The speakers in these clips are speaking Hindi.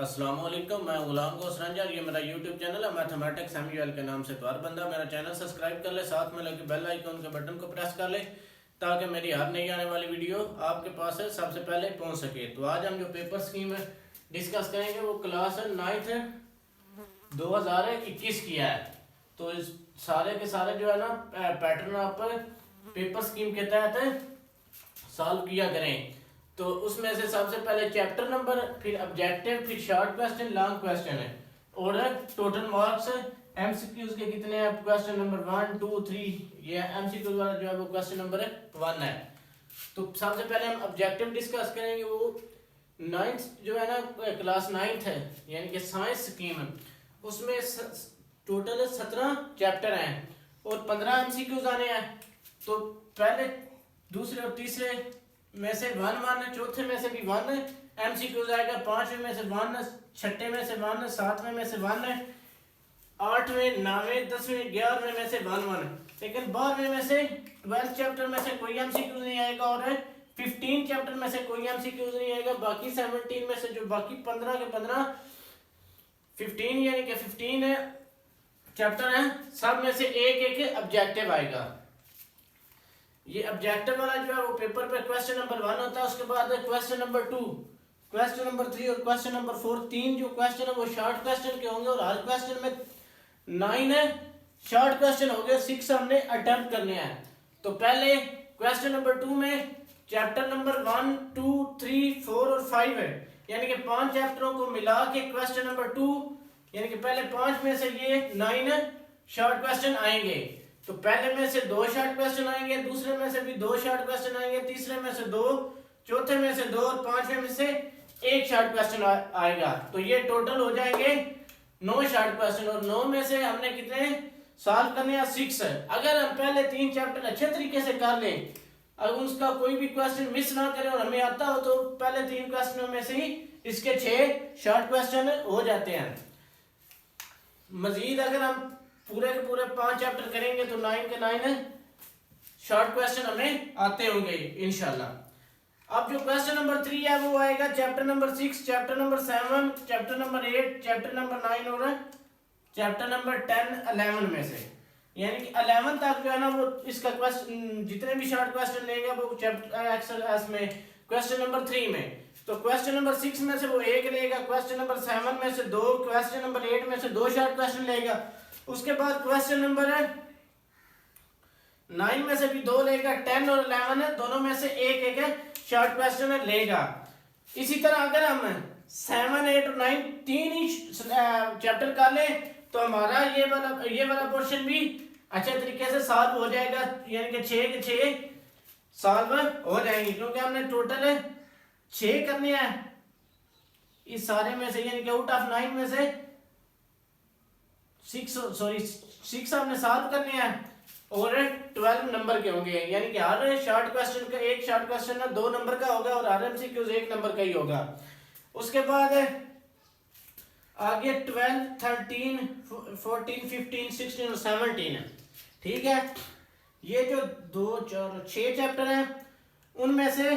अस्सलाम वालेकुम, मैं गुलाम गोसरंजा। ये मेरा यूट्यूब चैनल है मैथमेटिक्स सैमुअल के नाम से। तो हर बंदा मेरा चैनल सब्सक्राइब कर ले, साथ में लगे बेल आइकन के बटन को प्रेस कर ले ताकि मेरी हर नई आने वाली वीडियो आपके पास सबसे पहले पहुंच सके। तो आज हम जो पेपर स्कीम डिस्कस करेंगे वो क्लास 9th 2021 की है। तो इस सारे के सारे जो है ना पैटर्न आप पेपर स्कीम के तहत सॉल्व किया करें। तो उसमें से सबसे पहले चैप्टर नंबर, फिर ऑब्जेक्टिव, फिर शॉर्ट क्वेश्चन, लॉन्ग क्वेश्चन है। और टोटल मार्क्स एमसीक्यूज के कितने हैं? क्वेश्चन नंबर 1 2 3, ये एमसीक्यूज वाला जो है वो क्वेश्चन नंबर 1 है। तो सबसे पहले हम ऑब्जेक्टिव डिस्कस करेंगे। वो 9th जो है ना क्लास 9th है, यानी कि साइंस स्कीम है। उसमें टोटल 17 चैप्टर हैं और 15 एमसीक्यूज आने हैं। तो पहले, दूसरे और तीसरे में से 1 चौथे में से भी 1 एमसीक्यूज आएगा, 5वें में से 1, 6ठे में से 1, 7वें में से 1, 8वें, 9वें, 10वें, 11वें में से 1। लेकिन 12वें में से 12 चैप्टर में से कोई एमसीक्यूज नहीं आएगा और 15 चैप्टर में से कोई एमसीक्यूज नहीं आएगा। बाकी 17 में से जो बाकी 15 के 15 15 यानी कि 15 चैप्टर हैं, सब में से एक ऑब्जेक्टिव आएगा। ये ऑब्जेक्टिव वाला जो है वो पेपर पे क्वेश्चन नंबर 1 होता है। उसके बाद क्वेश्चन नंबर 2, क्वेश्चन नंबर 3 और क्वेश्चन नंबर 4। 3 जो क्वेश्चन है वो शॉर्ट क्वेश्चन के होंगे और हर क्वेश्चन में 9 शॉर्ट क्वेश्चन हो गए, 6 हमने अटेम्प्ट करने हैं। तो पहले क्वेश्चन नंबर 2 में चैप्टर नंबर 1 2 3 4 और 5 है, यानी कि 5 चैप्टरों को मिला के क्वेश्चन नंबर 2, यानी कि पहले 5 में से ये 9 शॉर्ट क्वेश्चन आएंगे। तो पहले में से 2 शॉर्ट क्वेश्चन आएंगे, दूसरे में से भी 2 शॉर्ट क्वेश्चन आएंगे, तीसरे में से 2, चौथे में से 2 और 5वें में से 1 शॉर्ट क्वेश्चन आएगा। तो ये टोटल हो जाएंगे 9 शॉर्ट क्वेश्चन। और 9 में से हमने कितने सॉल्व करने हैं? 6। अगर हम पहले 3 चैप्टर अच्छे तरीके से कर लें, अगर उसका कोई भी क्वेश्चन मिस ना करें और हमें आता हो, तो पहले 3 क्वेश्चनों में से ही इसके 6 शॉर्ट क्वेश्चन हो जाते हैं। मजीद अगर हम पूरे के पूरे 5 चैप्टर करेंगे तो 9 के 9 शॉर्ट क्वेश्चन हमें आते होंगे इंशाल्लाह। अब जो क्वेश्चन नंबर 3 है वो आएगा chapter number 6, chapter number 7, chapter number 8, chapter number 9 और चैप्टर नंबर 10 11 में से। यानी कि 11 तक जो है ना वो इसका क्वेश्चन जितने भी शॉर्ट क्वेश्चन लेगा वो चैप्टर एक्सरसाइज में क्वेश्चन नंबर 3 में। तो क्वेश्चन नंबर 6 में से वो 1 लेगा, क्वेश्चन नंबर 7 में से 2, क्वेश्चन नंबर 8 में से 2 शॉर्ट क्वेश्चन लेगा। उसके बाद क्वेश्चन नंबर 9 में से भी 2 लेगा, 10 और 11 दोनों में से एक शॉर्ट क्वेश्चन लेगा। इसी तरह अगर हम 7 8 और 9 तीन ही चैप्टर कर ले तो हमारा ये वाला पोर्शन भी अच्छे तरीके से सॉल्व हो जाएगा, यानी कि 6 के 6 सॉल्व हो जाएंगे, क्योंकि हमने टोटल 6 करने हैं इस सारे में से, यानी कि आउट ऑफ 9 में से 6 हमने सॉल्व करने हैं और 12 नंबर के होंगे। यानी कि हर शॉर्ट क्वेश्चन का एक शॉर्ट क्वेश्चन ना 2 नंबर का होगा और हर एमसीक्यू 1 नंबर का ही होगा। उसके बाद आगे 12 13 14 15 16 और 17 है। ठीक है, ये जो 2 4 6 चैप्टर हैं उनमें से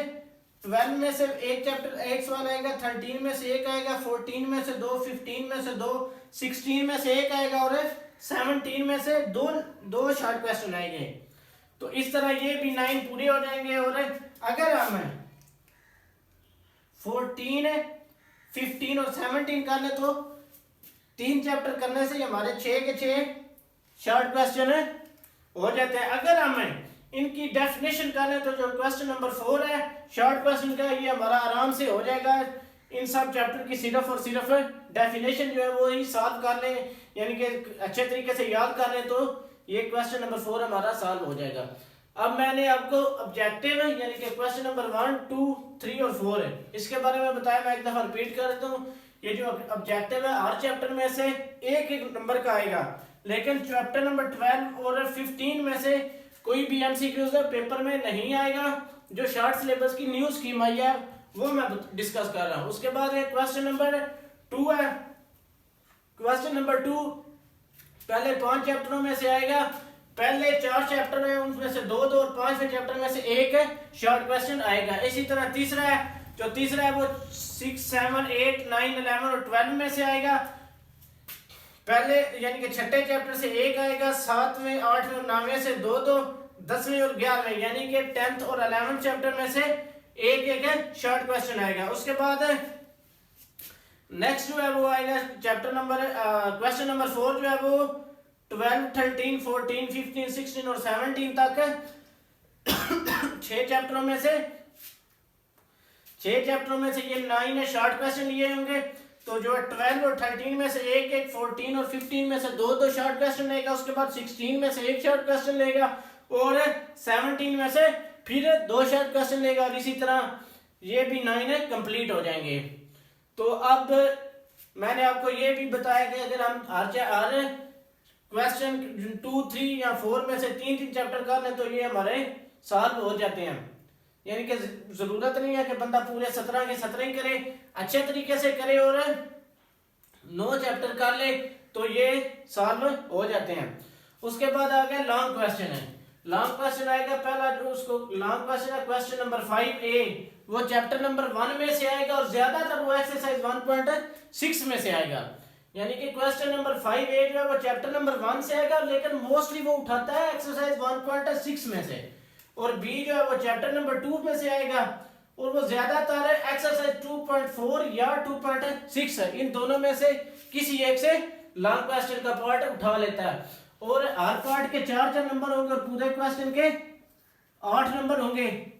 12 में से एक चैप्टर एक सवाल आएगा, 13 में से एक आएगा, 14 में से 2, 15 में से 2, 16 में से एक आएगा और 17 में से दो शॉर्ट क्वेश्चन आएंगे। तो इस तरह ये भी 9 पूरे हो जाएंगे। और अगर हम 14 15 और 17 कर ले तो 3 चैप्टर करने से हमारे 6 के 6 शॉर्ट क्वेश्चन हो जाते हैं। अगर हम इनकी डेफिनेशन कर लें तो जो क्वेश्चन नंबर 4 है शॉर्ट क्वेश्चन का, ये हमारा आराम से हो जाएगा। इन सब चैप्टर की सिर्फ और सिर्फ डेफिनेशन जो है वो ही सॉल्व कर ले, यानी कि अच्छे तरीके से याद कर ले तो ये क्वेश्चन नंबर 4 हमारा सॉल्व हो जाएगा। अब मैंने आपको ऑब्जेक्टिव है यानी कि क्वेश्चन नंबर 1 2 3 और 4 है, इसके बारे में बताया। मैं एक दफा रिपीट कर देता हूँ। ये जो ऑब्जेक्टिव है हर चैप्टर में से एक नंबर का आएगा, लेकिन चैप्टर नंबर 12 और 15 में से कोई भी एमसीक्यूज पेपर में नहीं आएगा। जो शॉर्ट सिलेबस की न्यू स्कीम आई है वो मैं डिस्कस कर रहा हूँ। उसके बाद क्वेश्चन नंबर 2 है। क्वेश्चन नंबर 2 पहले 5 चैप्टरों में से आएगा। पहले 4 चैप्टर है उनमें से 2 2 और 5वें चैप्टर में से एक शॉर्ट क्वेश्चन आएगा। इसी तरह तीसरा है जो तीसरा है वो 6, 7, 8, 9, 11 और 12 में से आएगा। पहले यानी कि छठे चैप्टर से एक आएगा, 7वें, 8वें और 9वें से 2-2, 10वें और 11वें यानी कि 10th और 11th चैप्टर में से एक एक शॉर्ट क्वेश्चन आएगा। उसके बाद नेक्स्ट जो है वो आएगा चैप्टर नंबर क्वेश्चन नंबर 4 जो है वो 12, 13, 14, 15, 16 और 17 तक 6 चैप्टरों में से ये 9 है शॉर्ट क्वेश्चन लिए होंगे। तो जो 12 और 13 में से एक एक, 14 और 15 में से 2-2 शॉर्ट क्वेश्चन लेगा। उसके बाद 16 में से एक शॉर्ट क्वेश्चन लेगा और 17 में से फिर 2 शॉर्ट क्वेश्चन लेगा और इसी तरह ये भी 9 कंप्लीट हो जाएंगे। तो अब मैंने आपको ये भी बताया कि अगर हम हर क्वेश्चन 2, 3 या 4 में से 3-3 चैप्टर कर लें तो ये हमारे सॉल्व हो जाते हैं। यानी कि जरूरत नहीं है कि बंदा पूरे 17 के 17 ही करे, अच्छे तरीके से करे और 9 चैप्टर कर ले तो ये सॉल्व हो जाते हैं। उसके बाद आ गया लॉन्ग क्वेश्चन है। लॉन्ग क्वेश्चन आएगा पहला जो उसको लॉन्ग क्वेश्चन है क्वेश्चन नंबर 5A, वो चैप्टर नंबर 1 में से आएगा और ज्यादातर वो एक्सरसाइज 1.6 में से आएगा। यानी कि क्वेश्चन नंबर 5A जो है वो चैप्टर नंबर 1 से आएगा लेकिन मोस्टली वो उठाता है एक्सरसाइज 1.6 में से। और बी जो है वो चैप्टर नंबर 2 में से आएगा और वो ज्यादातर एक्सरसाइज 2.4 या 2.6 है। इन दोनों में से किसी एक से लॉन्ग क्वेश्चन का पार्ट उठा लेता है और हर पार्ट के 4-4 नंबर होंगे और पूरे क्वेश्चन के 8 नंबर होंगे।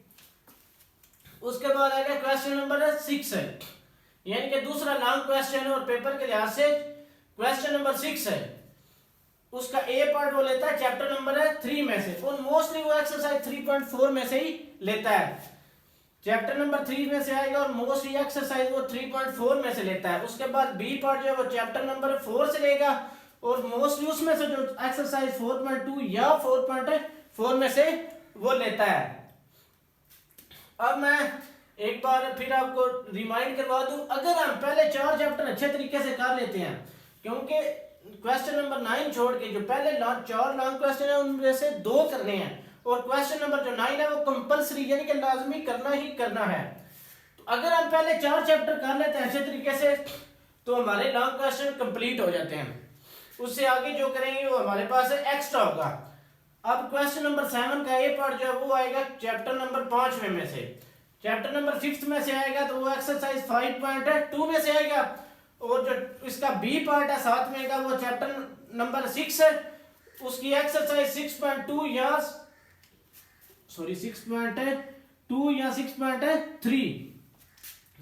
उसके बाद आएगा क्वेश्चन नंबर 6 है, यानी कि दूसरा लॉन्ग क्वेश्चन और पेपर के लिहाज से क्वेश्चन नंबर 6 है। उसका ए पार्ट वो लेता है चैप्टर नंबर 3 में से और मोस्टली वो एक्सरसाइज 3.4 में से ही लेता है। चैप्टर नंबर 3 में से आएगा और मोस्टली एक्सरसाइज वो 3.4 में से लेता है। उसके बाद बी पार्ट जो है वो चैप्टर नंबर 4 से लेगा और मोस्टली उसमें से जो एक्सरसाइज 4.2 या 4.4 में से वो लेता है। अब मैं एक बार फिर आपको रिमाइंड करवा दूं, अगर हम पहले 4 चैप्टर अच्छे तरीके से कर लेते हैं, क्योंकि क्वेश्चन नंबर 9 छोड़ के जो पहले 4 लॉन्ग क्वेश्चन है उनमें से 2 करने हैं और क्वेश्चन नंबर जो 9 है वो कंपलसरी यानी कि लाजमी करना ही करना है। तो अगर हम पहले 4 चैप्टर कर लेते हैं अच्छे तरीके से तो हमारे लॉन्ग क्वेश्चन कंप्लीट हो जाते हैं। उससे आगे जो करेंगे वो हमारे पास एक्स्ट्रा होगा। अब क्वेश्चन नंबर 7 का ए पार्ट जो है वो आएगा चैप्टर नंबर 5 में से। चैप्टर नंबर 5 में से आएगा तो वो एक्सरसाइज 5.2 में से आएगा और जो इसका बी पार्ट है 7 में का वो चैप्टर नंबर 6 है, उसकी एक्सरसाइज 6.2 या 6.3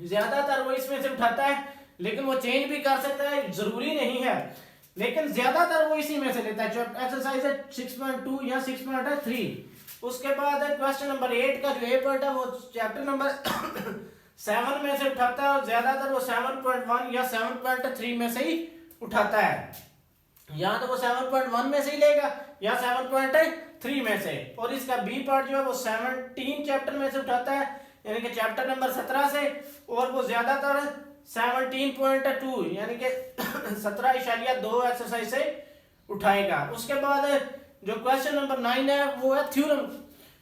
ज्यादातर वो इसमें से उठाता है, लेकिन वो चेंज भी कर सकता है, जरूरी नहीं है, लेकिन ज्यादातर वो इसी में से लेता है। एक्सरसाइज है 6.2 या 6.3। उसके बाद क्वेश्चन नंबर 8 का जो ए पार्ट है वो चैप्टर नंबर 7 में से उठाता है और ज्यादातर वो 7.1 या 7.3 में से ही उठाता है। या तो वो 7.1 में से ही लेगा या 7.3 में से। और इसका बी पार्ट जो है वो 17 चैप्टर में से उठाता है, यानी कि चैप्टर नंबर 17 से, और वो ज्यादातर 17.2 यानी कि 17.2 एक्सरसाइज से उठाएगा। उसके बाद जो क्वेश्चन नंबर 9 है वो है थ्योरम।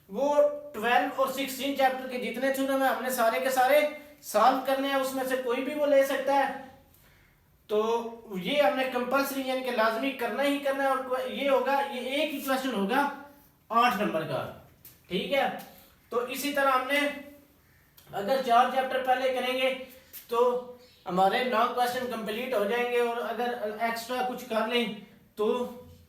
वो 12 और 16 चैप्टर के जितने थ्योरम है हमने सारे के सारे सॉल्व करने हैं, उसमें से कोई भी वो ले सकता है। तो ये हमने कंपलसरी यानी कि लाजमी करना ही करना है। और ये होगा, ये एक ही क्वेश्चन होगा 8 नंबर का, ठीक है। तो इसी तरह हमने अगर 4 चैप्टर पहले करेंगे तो हमारे लॉन्ग क्वेश्चन कंप्लीट हो जाएंगे और अगर एक्स्ट्रा कुछ कर लें तो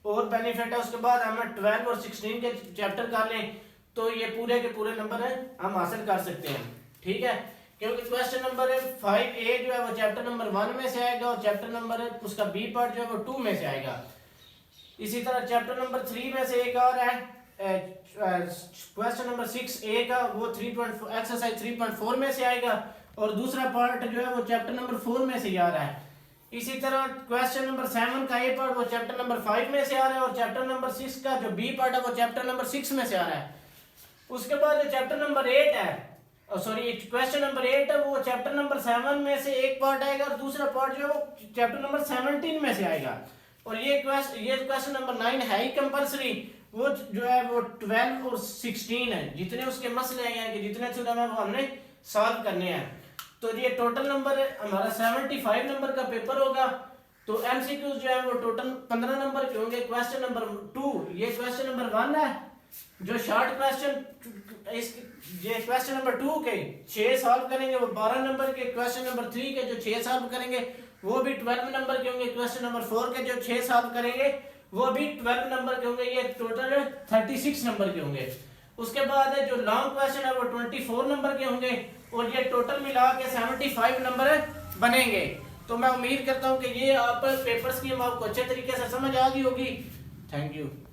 और बेनिफिट है। उसके बाद हम 12 और 16 के चैप्टर कर लें तो ये पूरे के पूरे नंबर हम हासिल कर सकते हैं, ठीक है। क्योंकि क्वेश्चन नंबर 5A जो है वो चैप्टर नंबर 1 में से आएगा और चैप्टर नंबर उसका बी पार्ट जो है वो 2 में से आएगा। इसी तरह चैप्टर नंबर 3 में से एक और है क्वेश्चन नंबर 6A का, वो एक्सरसाइज 3.4 में से आएगा और दूसरा पार्ट जो है वो चैप्टर नंबर 4 में से आ रहा है। इसी तरह क्वेश्चन नंबर 7 का ए पार्ट वो चैप्टर नंबर 5 में से आ रहा है और चैप्टर नंबर 6 का जो बी पार्ट है वो चैप्टर नंबर 6 में से आ रहा है। उसके बाद जो चैप्टर नंबर 8 है, सॉरी क्वेश्चन नंबर 8 है, वो चैप्टर नंबर 7 में से एक पार्ट आएगा और दूसरा पार्ट जो है वो चैप्टर नंबर 17 में से आएगा। और ये क्वेश्चन नंबर 9 है ही कंपलसरी, वो जो है वो 12 और 16 है, जितने उसके मसले हैं कि जितने थ्योरम है वो हमने सॉल्व करने हैं। तो ये टोटल नंबर हमारा 75 नंबर का पेपर होगा। तो एमसीक्यूज जो है वो टोटल 15 नंबर के होंगे। क्वेश्चन नंबर 2, ये क्वेश्चन नंबर 1 है जो शॉर्ट क्वेश्चन, ये क्वेश्चन नंबर 2 के 6 सॉल्व करेंगे वो 12 नंबर के। क्वेश्चन नंबर 3 के जो 6 सॉल्व करेंगे वो भी 12 नंबर के होंगे। क्वेश्चन नंबर 4 के जो 6 सॉल्व करेंगे वो भी 12 नंबर के होंगे। ये टोटल 36 नंबर के होंगे। उसके बाद जो लॉन्ग क्वेश्चन है वो 24 नंबर के होंगे और ये टोटल मिला के 75 नंबर बनेंगे। तो मैं उम्मीद करता हूं कि ये आप पेपर्स की आपको अच्छे तरीके से समझ आ गई होगी। Thank you.